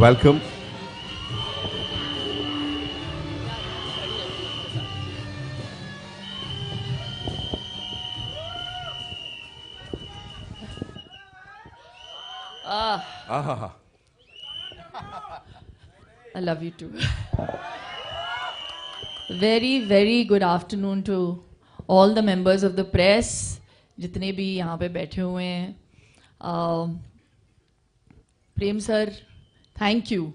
Welcome. Ah, I love you too. Very, very good afternoon to all the members of the press, जितने भी यहाँ पे बैठे हुए हैं. Prem sir, thank you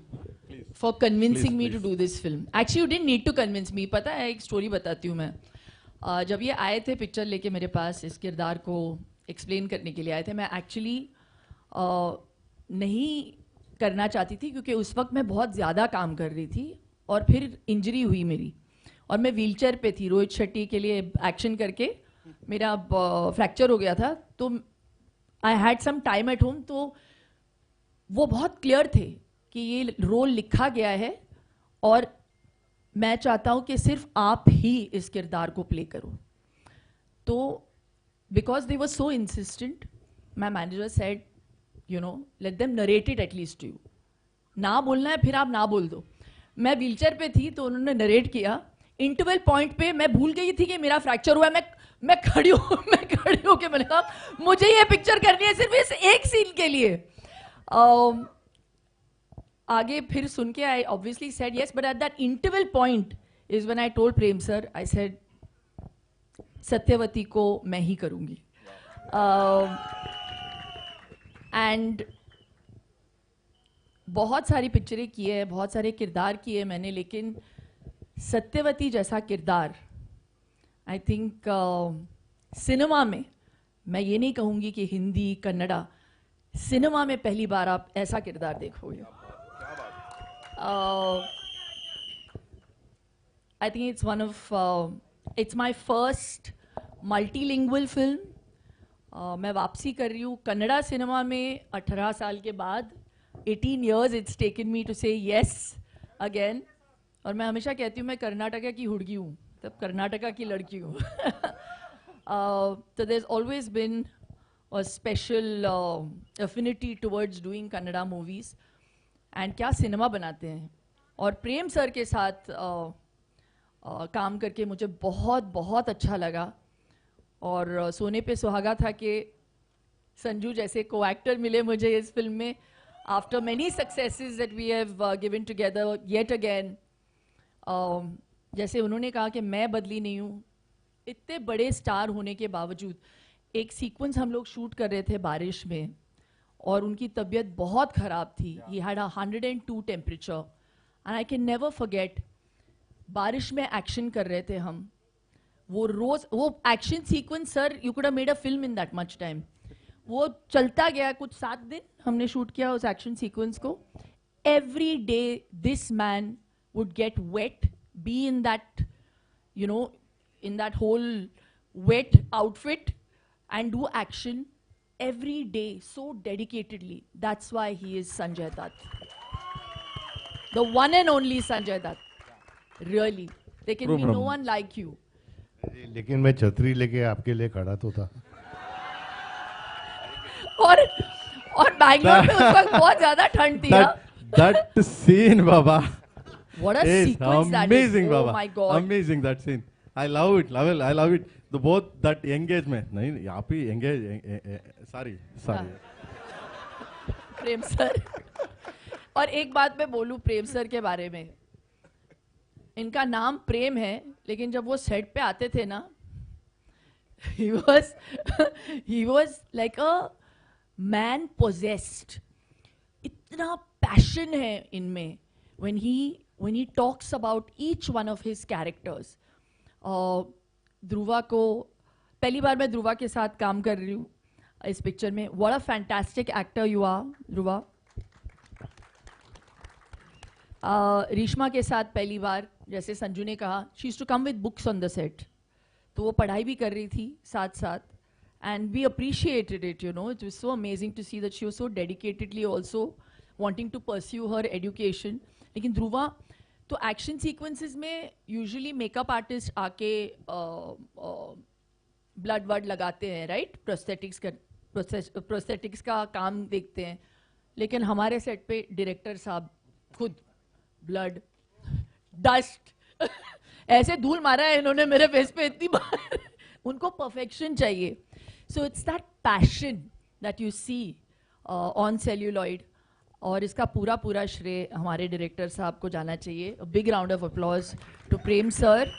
for convincing me to do this film. Actually, you didn't need to convince me. पता है, एक स्टोरी बताती हूँ मैं. जब ये आए थे पिक्चर लेके मेरे पास, इस किरदार को एक्सप्लेन करने के लिए आए थे, मैं एक्चुअली नहीं करना चाहती थी क्योंकि उस वक्त मैं बहुत ज़्यादा काम कर रही थी और फिर इंजरी हुई मेरी और मैं व्हीलचेयर पे थी. रोहित शेट्टी के लिए एक्शन करके मेरा फ्रैक्चर हो गया था, तो I had some time at home. तो वो बहुत क्लियर थे कि ये रोल लिखा गया है और मैं चाहता हूँ कि सिर्फ आप ही इस किरदार को प्ले करो. तो because they were so insistent, my manager said, you know, let them narrate it at least to you. ना बोलना है फिर आप ना बोल दो. मैं व्हीलचेयर पे थी तो उन्होंने नरेट किया. इंटरवल पॉइंट पे मैं भूल गई थी कि मेरा फ्रैक्चर हुआ है. मैं खड़ी हूँ कि मैंने कहा मुझे ये पिक्चर करनी है सिर्फ इस एक सीन के लिए. आगे फिर सुन के I obviously said yes, but at that interval point is when I told Prem sir, I said Satyavati को मैं ही करूंगी. एंड बहुत सारी पिक्चरें की है, बहुत सारे किरदार किए मैंने, लेकिन सत्यवती जैसा किरदार आई थिंक सिनेमा में, मैं ये नहीं कहूँगी कि हिंदी कन्नड़ा, सिनेमा में पहली बार आप ऐसा किरदार देखोगे. I think it's one of it's my first multilingual film. मैं वापसी कर रही हूँ कन्नड़ा सिनेमा में 18 साल के बाद. 18 years it's taken me to say yes again. और मैं हमेशा कहती हूँ मैं कर्नाटका की हुड़गी हूँ, तब कर्नाटका की लड़की हूँ. So there's always been a special affinity towards doing Kannada movies. And क्या सिनेमा बनाते हैं. और प्रेम सर के साथ काम करके मुझे बहुत बहुत अच्छा लगा. और सोने पे सुहागा था कि संजू जैसे को एक्टर मिले मुझे इस फिल्म में. After many successes that we have given together yet again. जैसे उन्होंने कहा कि मैं बदली नहीं हूँ, इतने बड़े स्टार होने के बावजूद. एक सीक्वेंस हम लोग शूट कर रहे थे बारिश में और उनकी तबीयत बहुत ख़राब थी. He had 102 temperature and I can never forget. बारिश में एक्शन कर रहे थे हम. वो रोज वो action sequence sir, you could have made a film in that much time. वो चलता गया, कुछ 7 दिन हमने शूट किया उस एक्शन सीक्वेंस को. Every day this man would get wet, be in that, you know, in that whole wet outfit and do action every day so dedicatedly. That's why he is Sanjay Dutt, the one and only Sanjay Dutt. Really, there can be no one like you. लेकिन मैं छतरी लेके आपके लिए खड़ा तो था. और बैंगलोर में उस वक्त बहुत ज्यादा ठंड थी. that scene, Baba. What a is sequence that is. amazing, Oh Baba. my God. Amazing that scene. I love it. I love it. The both that engagement. नहीं, आप ही engage. Sorry. प्रेम सर. और एक बात मैं बोलूं प्रेम सर के बारे में. इनका नाम प्रेम है, लेकिन जब वो सेट पे आते थे ना, he was like a man possessed. इतना पैशन है इनमें when he talks about each one of his characters. Dhruva को पहली बार मैं ध्रुवा के साथ काम कर रही हूँ इस पिक्चर में. What a fantastic actor you are, Dhruva. रीश्मा के साथ पहली बार, जैसे संजू ने कहा, she used to come with books on the set. तो वो पढ़ाई भी कर रही थी साथ साथ. And we appreciated it, you know. It was so amazing to see that she was so dedicatedly also wanting to pursue her education. लेकिन ध्रुवा तो एक्शन सीक्वेंसेस में यूजुअली मेकअप आर्टिस्ट आके ब्लड वर्ड लगाते हैं, राइट. प्रोस्थेटिक्स का काम देखते हैं. लेकिन हमारे सेट पे डायरेक्टर साहब खुद ब्लड डस्ट ऐसे धूल मारा है इन्होंने मेरे फेस पे इतनी बार उनको परफेक्शन चाहिए. So it's that passion that you see on celluloid, और इसका पूरा पूरा श्रेय हमारे डायरेक्टर साहब को जाना चाहिए. Big round of applause to Prem sir.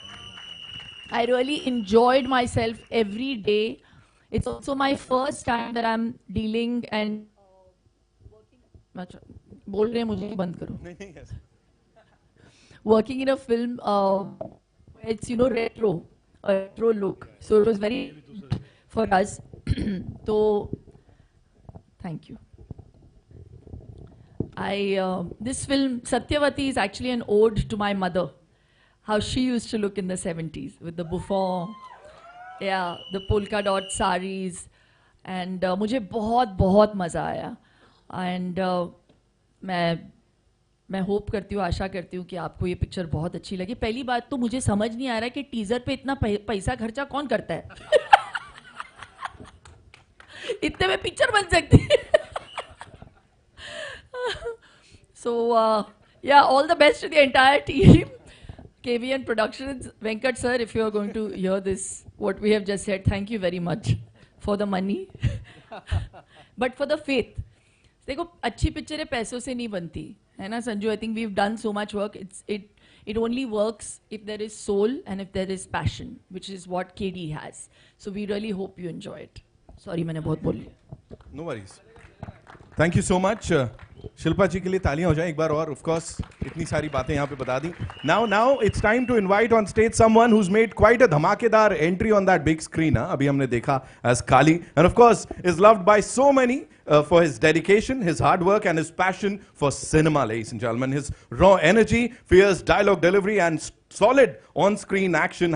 I really enjoyed myself every day. It's also my first time that I'm dealing and अच्छा, बोल रहे हैं मुझे बंद करो. Working in a film, it's retro look. So it was very for us. So thank you. This film Satyavati is actually an ode to my mother. How she used to look in the 70s with the bouffant, yeah, the polka dot saris, and मुझे बहुत मज़ा आया. And मैं hope करती हूँ, आशा करती हूँ कि आपको ये पिक्चर बहुत अच्छी लगी. पहली बात तो मुझे समझ नहीं आ रहा है कि टीजर पे इतना पैसा खर्चा कौन करता है. इतने में पिक्चर बन सकती है. So yeah, all the best to the entire team. KVN Productions, Venkat sir, if you are going to hear this, what we have just said, thank you very much for the money, but for the faith. देखो अच्छी पिक्चरें पैसों से नहीं बनती है ना Sanju. I think we've done so much work. It only works if there is soul and if there is passion, which is what KD has. So we really hope you enjoy it. Sorry मैंने बहुत बोल लिया. No worries. Thank you so much. Shilpa जी के लिए तालियां हो जाएं एक बार और. Of course, इतनी सारी बातें यहाँ पे बता दी. Now it's time to invite on stage someone who's made quite a धमाकेदार entry on that big screen. अभी हमने देखा as Kali, and of course is loved by so many for his dedication, his hard work, and his passion for cinema, ladies and gentlemen. His raw energy, fierce dialogue delivery, and solid on-screen action has